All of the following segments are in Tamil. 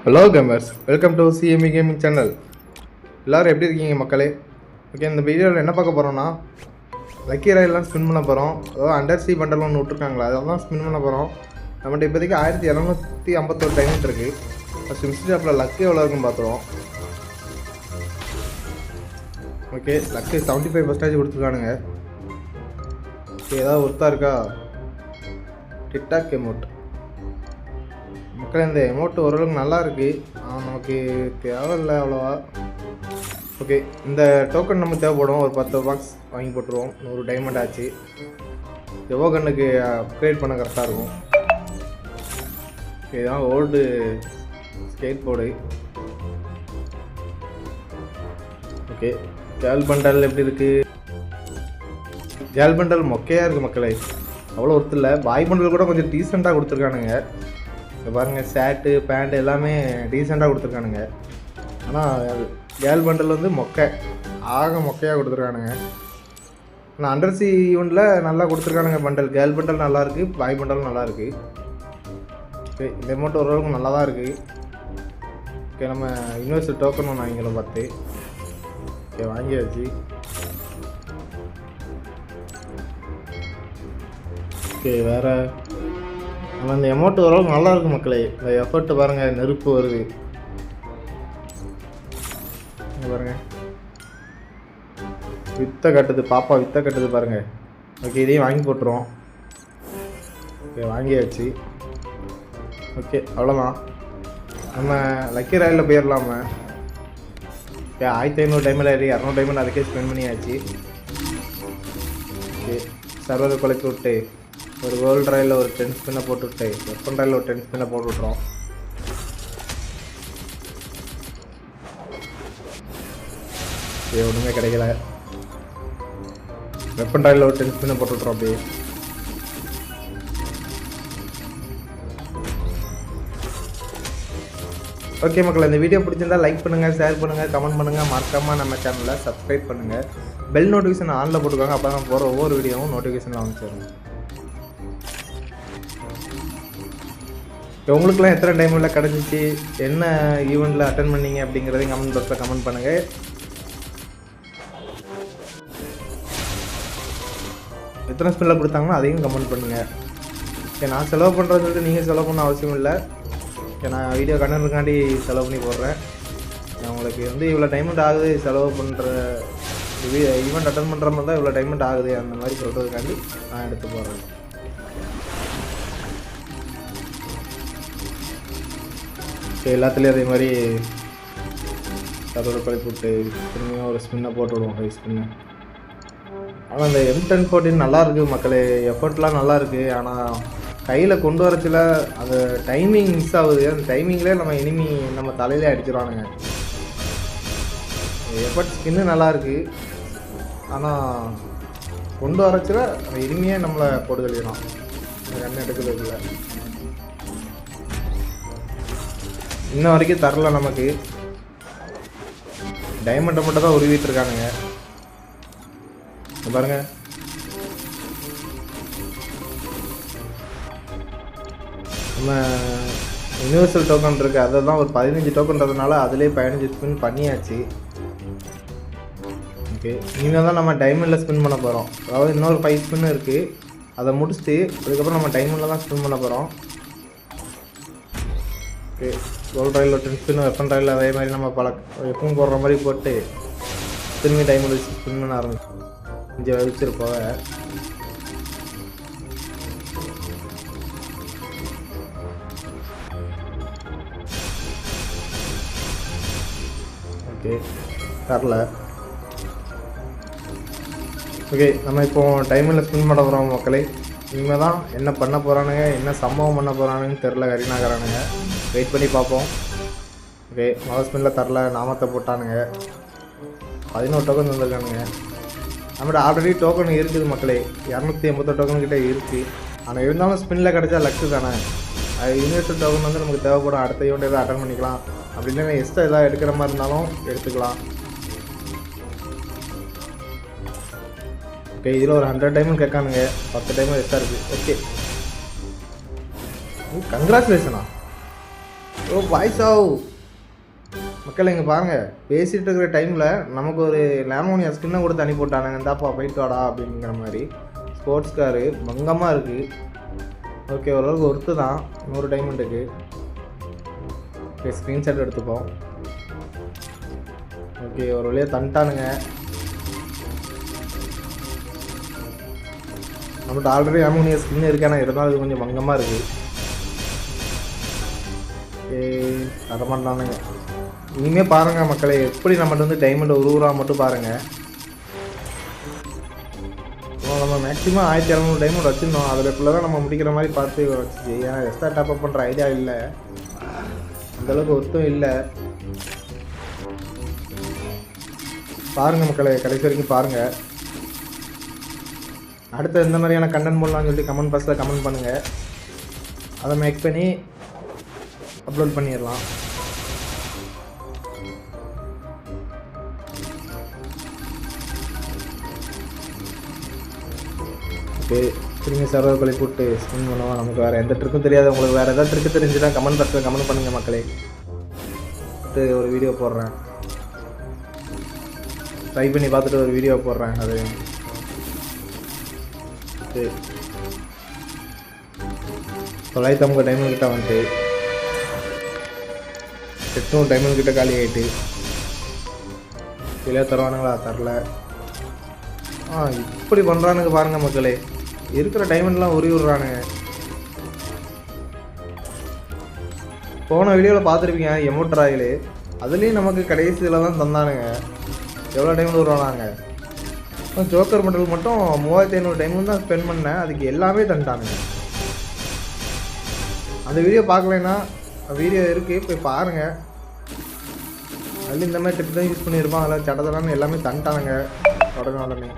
Hello gamers, welcome to CME gaming channel. எல்லோரும் எப்படி இருக்கீங்க மக்களே? ஓகே, இந்த வீடியோவில் என்ன பார்க்க போகிறோன்னா, லக்கி ராயெல்லாம் ஸ்பின் பண்ண போகிறோம். அதாவது அண்டர் சி பண்டல் ஒன்று விட்ருக்காங்களா, அதெல்லாம் ஸ்பின் பண்ண போகிறோம். நம்மகிட்ட இப்போதைக்கு 1251 டைமண்ட் இருக்குது. ஃபஸ்ட்டு மிஸ்டர் ஷாப்பில் லக்கு எவ்வளோ இருக்குன்னு பார்த்துருவோம். Okay, luck 75% கொடுத்துருக்கானுங்க. ஓகே, ஏதாவது ஒருத்தா இருக்கா? டிக்டாக் எமௌண்ட் மக்கள், இந்த எமௌண்ட் ஓரளவுக்கு நல்லா இருக்குது. நமக்கு தேவையில்லை அவ்வளோவா. ஓகே, இந்த டோக்கன் நமக்கு தேவைப்படும். ஒரு 10 பாக்ஸ் வாங்கி போட்டுருவோம். 100 டைமண்ட் ஆச்சு. எவோ கண்ணுக்கு அப்கிரேட் பண்ண கரெக்டாக இருக்கும். இதுதான் ஓல்டு ஸ்கேட் போர்டு. ஓகே, ஜால் பண்டல் எப்படி இருக்குது? ஜால் பண்டல் மொக்கையாக இருக்குது மக்களே, அவ்வளோ ஒருத்தர் இல்லை. பாய் பண்டல் கூட கொஞ்சம் டீசெண்டாக கொடுத்துருக்கானுங்க. இப்போ பாருங்கள், ஷர்ட்டு பேண்ட்டு எல்லாமே டீசெண்டாக கொடுத்துருக்கானுங்க. ஆனால் கேர்ள் பண்டல் வந்து மொக்கையாக கொடுத்துருக்கானுங்க. ஆனால் அண்டர் சி ஈவெண்ட்டில் நல்லா கொடுத்துருக்கானுங்க பண்டல். கேர்ள் பண்டல் நல்லாயிருக்கு, பாய் பண்டல் நல்லாயிருக்கு. ஓகே, இந்த அமௌண்ட் ஓரளவுக்கு நல்லா தான் இருக்குது. ஓகே, நம்ம யூனிவர்சல் டோக்கன் ஒன்று வாங்கிக்கலாம் பார்த்து. ஓகே, வாங்கியாச்சு. ஓகே, வேறு ஆனால் இந்த அமௌண்ட் ஓரளவுக்கு நல்லாயிருக்கு மக்களே. இந்த எஃபர்ட்டு பாருங்கள், நெருப்பு வருது பாருங்கள், வித்தை கட்டுது பாப்பா, வித்தை கட்டுது பாருங்கள். ஓகே, இதையும் வாங்கி போட்டுருவோம். ஓகே, வாங்கியாச்சு. ஓகே, அவ்வளோதான். நம்ம லக்கி ராயில் போயிடலாமா? ஓகே, 1500 டைமண்ட் ஆகி 200 டைமண்ட் அதுக்கே ஸ்பெண்ட் பண்ணியாச்சு. ஓகே, சர்வரை குலைச்சி விட்டு ஒரு கோல்டு ராயில் ஒரு 10 ஸ்பின்னை போட்டுவிட்டு வெப்பன் ராயில் ஒரு 10 ஸ்பின்னை போட்டு விட்றோம். ஒன்றுமே கிடைக்கல. வெப்பன் ராயில் ஒரு 10 ஸ்பின்னை போட்டு விட்றோம். அப்படியே ஓகே மக்கள், இந்த வீடியோ பிடிச்சிருந்தா லைக் பண்ணுங்கள், ஷேர் பண்ணுங்கள், கமெண்ட் பண்ணுங்கள். மறக்காமல் நம்ம சேனலை சப்ஸ்கிரைப் பண்ணுங்கள். பெல் நோட்டிஃபிகேஷன் ஆனில் போட்டுக்கோங்க. அப்போ தான் போகிற ஒவ்வொரு வீடியோவும் நோட்டிஃபிகேஷனில் வந்துச்சிடும். உங்களுக்குலாம் எத்தனை டைமில் கிடச்சிச்சு, என்ன ஈவெண்ட்டில் அட்டன் பண்ணீங்க அப்படிங்கிறதையும் கமெண்ட் பாக்ஸில் கமெண்ட் பண்ணுங்கள். எத்தனை ஸ்பின்னில் கொடுத்தாங்கன்னா அதையும் கமெண்ட் பண்ணுங்கள். ஓகே, நான் செலவு பண்ணுறது சொல்லிட்டு நீங்கள் செலவு பண்ண அவசியம் இல்லை. ஓகே, நான் வீடியோ கண்டனுக்காண்டி செலவு பண்ணி போடுறேன். உங்களுக்கு வந்து இவ்வளோ டைமண்ட் ஆகுது செலவு பண்ணுற ஈவெண்ட் அட்டன் பண்ணுற மாதிரி தான் இவ்வளோ டைமண்ட் ஆகுது அந்த மாதிரி சொல்கிறதுக்காண்டி நான் எடுத்து போடுறேன். எல்லாத்துலேயும் அதே மாதிரி சர்வரை குறைச்சி விட்டு திரும்பியும் ஒரு ஸ்பின்னை போட்டு விடுவோம், 5 ஸ்பின்னு. ஆனால் அந்த M1014 நல்லாயிருக்கு மக்களே, எஃபர்ட்லாம் நல்லாயிருக்கு. ஆனால் கையில் கொண்டு வரச்சில் அந்த டைமிங் மிஸ் ஆகுது. அந்த டைமிங்லேயே நம்ம தலையிலே அடிச்சிடுவானுங்க. எஃபர்ட் ஸ்கின்னு நல்லாயிருக்கு, ஆனால் கொண்டு வரச்சில் அந்த இனிமையே நம்மளை போட்டு தெளிக்கிறான். கண்ணு எடுக்கிறதுக்குள்ள இன்ன வரைக்கும் தரல. நமக்கு டைமண்டை மட்டும் தான் உருவிட்டு இருக்கானுங்க பாருங்க. நம்ம யூனிவர்சல் டோக்கன் இருக்கு, அதெல்லாம் ஒரு 15 டோக்கன்றதுனால அதிலே 15 ஸ்பின் பண்ணியாச்சு. ஓகே, இனிமேல் தான் நம்ம டைமண்டில் ஸ்பின் பண்ண போகிறோம். அதாவது இன்னொரு 5 ஸ்பின் இருக்குது, அதை முடிச்சுட்டு அதுக்கப்புறம் நம்ம டைமண்டில் தான் ஸ்பின் பண்ண போகிறோம். ஓகே, கோல்டு ராயில் 10 ஸ்பின், வெப்பன் ராயில் அதே மாதிரி நம்ம எப்பவும் போடுற மாதிரி போட்டு திரும்பி டைமண்ட் வச்சு ஸ்பின் பண்ண ஆரம்பிச்சோம். கொஞ்சம் வச்சுருப்போம். ஓகே, தரல. ஓகே, நம்ம இப்போ டைமண்டில் ஸ்பின் பண்ண போகிறோம் மக்களே. இனிமேல் தான் என்ன பண்ண போகிறானுங்க, என்ன சம்பவம் பண்ண போகிறானுங்கன்னு தெரில. கரீனாகிறானுங்க, வெயிட் பண்ணி பார்ப்போம். ஓகே, மொதல் ஸ்பின்னில் தரல, நாமத்தை போட்டானுங்க. 11 டோக்கன் வந்துருக்கானுங்க. நம்மகிட்ட ஆல்ரெடி டோக்கன் இருக்குது மக்களே, 280 டோக்கன் கிட்டே இருக்குது. ஆனால் இருந்தாலும் ஸ்பின்னில் கிடச்சா லக்கு தானே. அது யூனிவர்சல் டோக்கன் வந்து நமக்கு தேவைப்படும். அடுத்த ஈவெண்ட் எதாவது அட்டன் பண்ணிக்கலாம். அப்படி இல்லைன்னா எக்ஸ்ட்ரா எதாவது எடுக்கிற மாதிரி இருந்தாலும் எடுத்துக்கலாம். ஓகே, இதில் ஒரு 100 டைமண்ட் கேட்கானுங்க, 10 டைமண்ட் எக்ஸ்ட்ரா இருக்குது. ஓகே, கங்க்ராச்சுலேஷனா. ஓ வாய்ஸ் ஆவ் மக்கள் இங்கே பாருங்கள், பேசிகிட்டு இருக்கிற டைமில் நமக்கு ஒரு லேமோனியா ஸ்கின்னை கொடுத்து அனுப்பி போட்டானுங்க, இந்தாப்பா போயிட்டு வாடா அப்படிங்கிற மாதிரி. ஸ்போர்ட்ஸ் காரு மங்கமாக இருக்குது. ஓகே, ஓரளவுக்கு ஒர்த்து தான் 100 டைமண்டுக்கு. ஓகே, ஸ்க்ரீன்ஷாட் எடுத்துப்போம். ஓகே, ஒரு வழியாக தந்துட்டானுங்க. நம்மகிட்ட ஆல்ரெடி லேமோனியா ஸ்கின் இருக்கான இருந்தாலும் அது கொஞ்சம் மங்கமாக இருக்குது. ஓகே, தரமாட்டானுங்க. இனிமேல் பாருங்கள் மக்களை, எப்படி நம்மகிட்ட வந்து டைமண்ட் உருவா மட்டும் பாருங்கள். நம்ம மேக்ஸிமம் 1700 டைமண்ட் வச்சுருந்தோம். அதில் தான் நம்ம முடிக்கிற மாதிரி பார்த்து வச்சுச்சு. ஏன்னா எக்ஸ்ட்ரா டாப்அப் பண்ணுற ஐடியா இல்லை, அந்தளவுக்கு ஒர்த்தும் இல்லை. பாருங்கள் மக்களை, கடைசி வரைக்கும் பாருங்கள். அடுத்து எந்த மாதிரியான கண்டென்ட் போடலாம்னு சொல்லிட்டு கமெண்ட் பாக்ஸில் கமெண்ட் பண்ணுங்கள். அதை மேக் பண்ணி அப்லோட் பண்ணிடலாம். ஓகே, திரும்பி சர்வர்களை கூப்பிட்டு ஸ்பின் பண்ணுவோம். நமக்கு வேறு எந்த ட்ரிக்கும் தெரியாது. உங்களுக்கு வேறு எதாவது ட்ரிக்கு தெரிஞ்சுன்னா கமெண்ட் பாக்ஸில் கமெண்ட் பண்ணுங்கள் மக்களே. ஒரு வீடியோ போடுறேன், ட்ரை பண்ணி பார்த்துட்டு ஒரு வீடியோ போடுறேன். அது 950 டைமண்ட் கிட்ட வந்துட்டு 800 டைமண்ட் கிட்ட காலி ஆகிட்டு வெளியே தருவானுங்களா? தரல. இப்படி பண்ணுறானுங்க பாருங்கள் மக்களே, இருக்கிற டைமண்ட்லாம் உருவி விட்றானுங்க. போன வீடியோவில் பார்த்துருப்பீங்க எமோட் ராயிலு, அதுலேயும் நமக்கு கடைசியில் தான் தந்தானுங்க. எவ்வளோ டைமண்ட் வருவானாங்க. ஜோக்கர் பண்டல் மட்டும் 3500 டைமண்ட் தான் ஸ்பெண்ட் பண்ணேன், அதுக்கு எல்லாமே தந்துட்டானுங்க. அந்த வீடியோ பார்க்கலைன்னா வீடியோ இருக்குது, போய் பாருங்கள். அதில் இந்த மாதிரி ட்ரிக் தான் யூஸ் பண்ணியிருப்பான். அதில் சட்டத்தலான்னு எல்லாமே தந்துட்டானுங்க உடனே.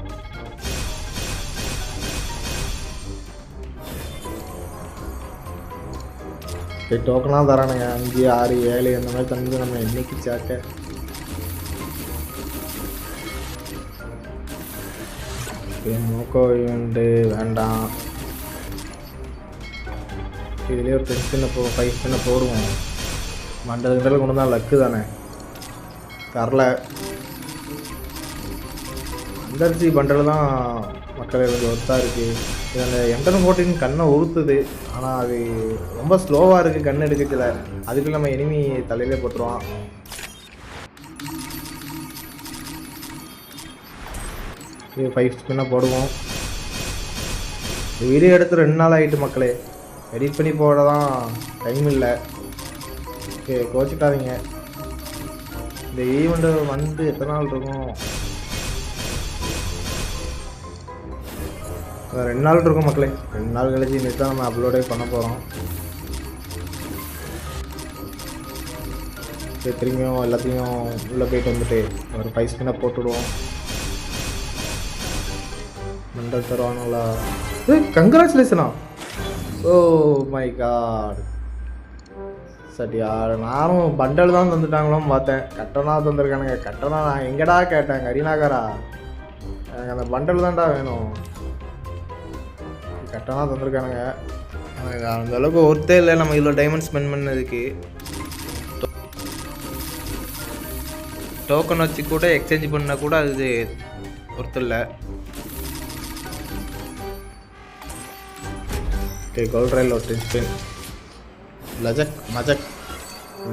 டோக்கனாக தரானுங்க 5, 6, 7 அந்த மாதிரி தந்து நம்ம என்னைக்கு சாக்க. மோக்கோ ஈவெண்ட்டு வேண்டாம். இதுலேயே ஒரு 10 ஸ்பின்னை 5 ஸ்பின்னை போடுவோம். மண்டல் கொண்டு தான் லக்கு தானே. தரல. அண்டர்ஜி பண்டல் தான் மக்களே கொஞ்சம் ஒர்த்தாக இருக்குது. இது அந்த M1014 கண்ணை உறுத்துது, ஆனால் அது ரொம்ப ஸ்லோவாக இருக்குது கண் எடுக்கல. அதுக்குள்ள நம்ம எனிமி தலையிலே போட்டுருவான். இது 5 ஸ்பின்னாக போடுவோம். வீடியோ எடுத்து 2 நாள் ஆகிட்டு மக்களே, எடிட் பண்ணி போட தான் டைம் இல்லை. ஓகே, கோச்சிட்டாதீங்க. இந்த ஈவெண்ட்டு வந்து எத்தனை நாள் இருக்கும்? 2 நாள் இருக்கும் மக்களே. 2 நாள் கழிச்சு இன்னைக்கு தான் நம்ம அப்லோடே பண்ண போகிறோம். சரி, திரும்பியும் எல்லாத்தையும் உள்ளே போயிட்டு வந்துட்டு ஒரு 5 ஸ்பின்னை போட்டுவிடுவோம். மண்டல் தருவானுங்களா? கங்க்ராச்சுலேஷனா? Oh my God. சரியா, நானும் பண்டல் தான் தந்துட்டாங்களோன்னு பார்த்தேன். கட்டணா தந்துருக்கானுங்க. கட்டணா நான் எங்கடா கேட்டேன்? கரீனாக்காரா, எனக்கு அந்த பண்டல் தான்டா வேணும். கட்டணா தந்துருக்கானுங்க. எனக்கு அந்த அளவுக்கு ஒர்த்தே இல்லை நம்ம இவ்வளோ டைமண்ட் ஸ்பெண்ட் பண்ணதுக்கு. டோக்கன் வச்சு கூட எக்ஸ்சேஞ்ச் பண்ணால் கூட அது ஒர்த்து இல்லை. ஓகே, கோல்ட் ரயில் ஒரு 10 ஸ்பின். லஜக் மஜக்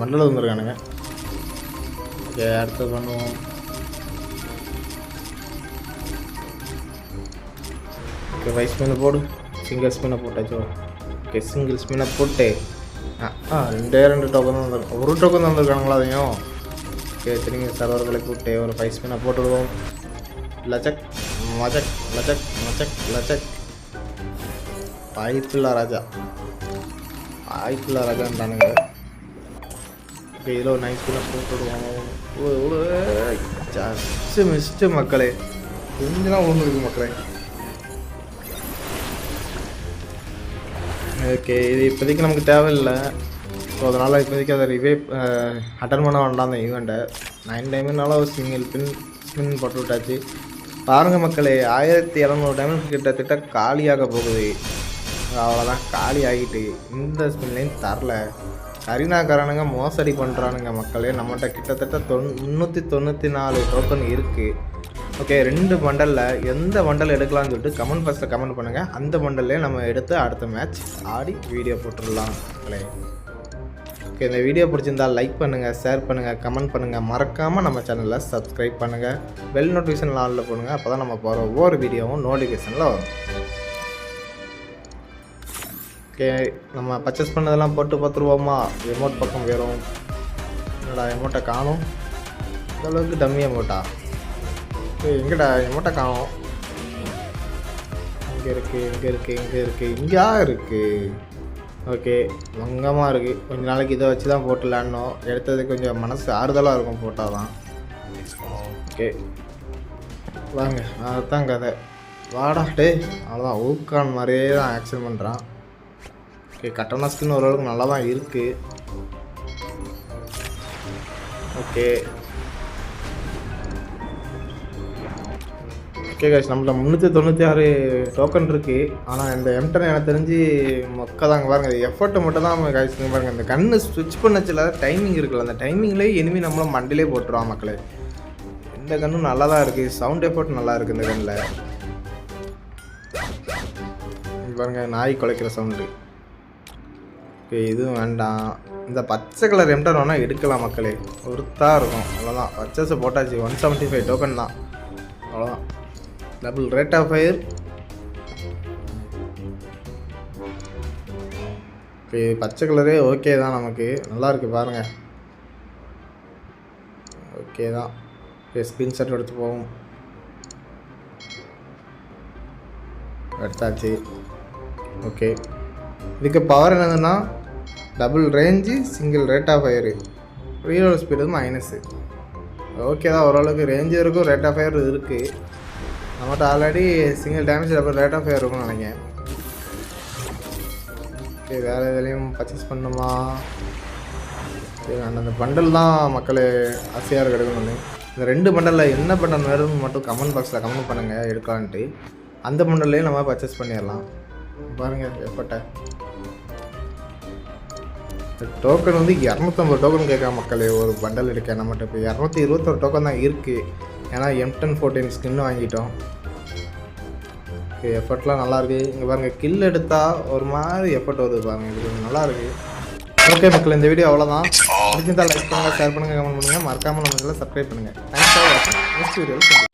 மண்டல வந்துருக்கானுங்க. ஓகே, அடுத்து பண்ணுவோம். ஓகே, 5 ஸ்பின்னை போடு. சிங்கிள் ஸ்பின்னை போட்டாச்சோ? ஓகே, சிங்கிள் ஸ்பின்னை போட்டு 2 டோக்கன் தான் வந்துருக்கும். ஒரு டோக்கன் தான் வந்துருக்கானுங்களா அதையும்? ஓகே, திரும்பி சர்வர்களை போட்டு ஒரு 5 ஸ்பின்னை போட்டுவிடுவோம். லஜக் மஜக் லஜக் மஜக் லஜக். வாய்ப்பில்லா ராஜா, வாய்ப்பில்லா ராஜான்ட்டானுங்க. ஓகே, இதில் ஒரு 9 ஸ்பின்னை போட்டுவிடுவோம். ஜஸ்ட்டு மிஸ்ட்டு மக்களே, கொஞ்சம் தான் விழுந்துருக்கு மக்களே. ஓகே, இது இப்போதைக்கு நமக்கு தேவையில்லை. ஸோ அதனால் இப்போதைக்கு அதை அட்டன் பண்ண வேண்டாம் அந்த ஈவெண்ட்டை. 9 டைமண்ட்னால ஒரு சிங்கிள் ஸ்பின் போட்டு விட்டாச்சு. பாருங்கள் மக்களே, 1700 டைமண்ட் கிட்டத்தட்ட காலியாக போகுது. அவ்வளோதான், காலி ஆகிட்டு இந்த ஸ்பின்லேயும் தரல. கரீனாக்காரனுங்க மோசடி பண்ணுறானுங்க மக்களே. நம்மகிட்ட கிட்டத்தட்ட 394 டோக்கன் இருக்குது. ஓகே, 2 பண்டலில் எந்த பண்டல் எடுக்கலாம்னு சொல்லிட்டு கமெண்ட் பாக்ஸில் கமெண்ட் பண்ணுங்கள். அந்த பண்டல்லே நம்ம எடுத்து அடுத்த மேட்ச் ஆடி வீடியோ போட்டுடலாம் மக்களே. ஓகே, இந்த வீடியோ பிடிச்சிருந்தால் லைக் பண்ணுங்கள், ஷேர் பண்ணுங்கள், கமெண்ட் பண்ணுங்கள். மறக்காமல் நம்ம சேனலில் சப்ஸ்கிரைப் பண்ணுங்கள். பெல் நோட்டிஃபிகேஷன் ஆனில் போடுங்க. அப்போ தான் நம்ம போகிற ஒவ்வொரு வீடியோவும் நோட்டிஃபிகேஷனில் வரும். ஓகே, நம்ம பர்ச்சேஸ் பண்ணதெல்லாம் போட்டு பார்த்துருவோமா? எமௌண்ட் பக்கம் வரும். என்னடா எமௌண்ட்டை காணும்? இந்தளவுக்கு டம்மி எமௌண்ட்டா? எங்கடா எமௌண்ட்டை காணும்? இங்கே இருக்குது. இங்கேயா இருக்குது? ஓகே, மங்கமாக இருக்குது. கொஞ்ச நாளைக்கு இதை வச்சு தான் போட்டுலான்னோம். எடுத்தது கொஞ்சம் மனசு ஆறுதலாக இருக்கும் போட்டால் தான். ஓகே வாங்க, அதுதான் கதை. வாடா டே. அவ்வளோதான், ஊக்கான் மாதிரியே தான் ஆக்ஷன் பண்ணுறான். ஓகே, கட்டண ஸ்கின் ஓரளவுக்கு நல்லா தான் இருக்குது. ஓகே ஓகே கைஸ், நம்மள 396 டோக்கன் இருக்குது. ஆனால் இந்த M10 எனக்கு தெரிஞ்சு மொக்க தாங்க. பாருங்கள், எஃபர்ட்டு மட்டும் தான் கைஸ். பாருங்கள், இந்த கன்று ஸ்விட்ச் பண்ணச்சில் டைமிங் இருக்குல்ல, அந்த டைமிங்லேயே இனிமேல் நம்மள மண்டிலே போட்டுருவான் மக்களே. இந்த கன்னும் நல்லா தான் இருக்குது. சவுண்ட் எஃபர்ட் நல்லா இருக்குது இந்த கன்னில். பாருங்கள், நாய் குலைக்கிற சவுண்டு. ஓகே, இதுவும் வேண்டாம். இந்த பச்சை கலர் M10 வேணால் எடுக்கலாம் மக்களே. ஒருத்தாக இருக்கும். அவ்வளோதான், பர்ச்சேஸை போட்டாச்சு. 175 டோக்கன் தான். அவ்வளோதான். Double rate of fire. Okay, பச்சை கலரே ஓகே தான், நமக்கு நல்லாயிருக்கு பாருங்கள். ஓகே தான். ஓகே, ஸ்க்ரீன்ஷாட் எடுத்து போவோம். எடுத்தாச்சு. ஓகே, இதுக்கு பவர் என்னதுன்னா double range, single rate of fire, reload speed வந்து மைனஸு. ஓகே தான், ஓரளவுக்கு ரேஞ்சு இருக்கும், ரேட் ஆஃப் ஃபயர் இருக்குது. நம்மகிட்ட already single damage double rate of fire இருக்கும்னு நினைக்கிறேன். ஓகே, வேறு எதுலேயும் பர்ச்சேஸ் பண்ணுமா? சரி, அந்த பண்டல் தான் மக்களே ஆசையாக கிடைக்கணும்னு. இந்த 2 பண்டலில் என்ன பண்டல் வேணும்னு மட்டும் கமெண்ட் பாக்ஸில் கமெண்ட் பண்ணுங்கள், எடுக்கலான்ட்டு. அந்த பண்டல்லையும் நம்ம பர்ச்சேஸ் பண்ணிடலாம். பாருங்கள் எஃபர்ட்டை. டோக்கன் வந்து 250 டோக்கன் கேட்குற மக்களே ஒரு பண்டல் எடுக்க. நம்மகிட்ட இப்போ 221 டோக்கன் தான் இருக்குது. ஏன்னா M10 14 ஸ்கின்னு வாங்கிட்டோம். ஓகே, எஃபர்ட்லாம் நல்லாயிருக்கு. இங்கே பாருங்கள், கில் எடுத்தால் ஒரு மாதிரி எஃபர்ட் வருது பாருங்கள். இது கொஞ்சம் நல்லாயிருக்கு. ஓகே மக்கள், இந்த வீடியோ அவ்வளோதான். பிடிச்சிருந்தால் லைக் பண்ணுங்கள், ஷேர் பண்ணுங்கள், கமெண்ட் பண்ணுங்கள். மறக்காமல் நம்ம இதில் சப்ஸ்கிரைப் பண்ணுங்கள். தேங்க்ஸ் ஃபார் வாட்சிங். நெக்ஸ்ட் வீடியோவில்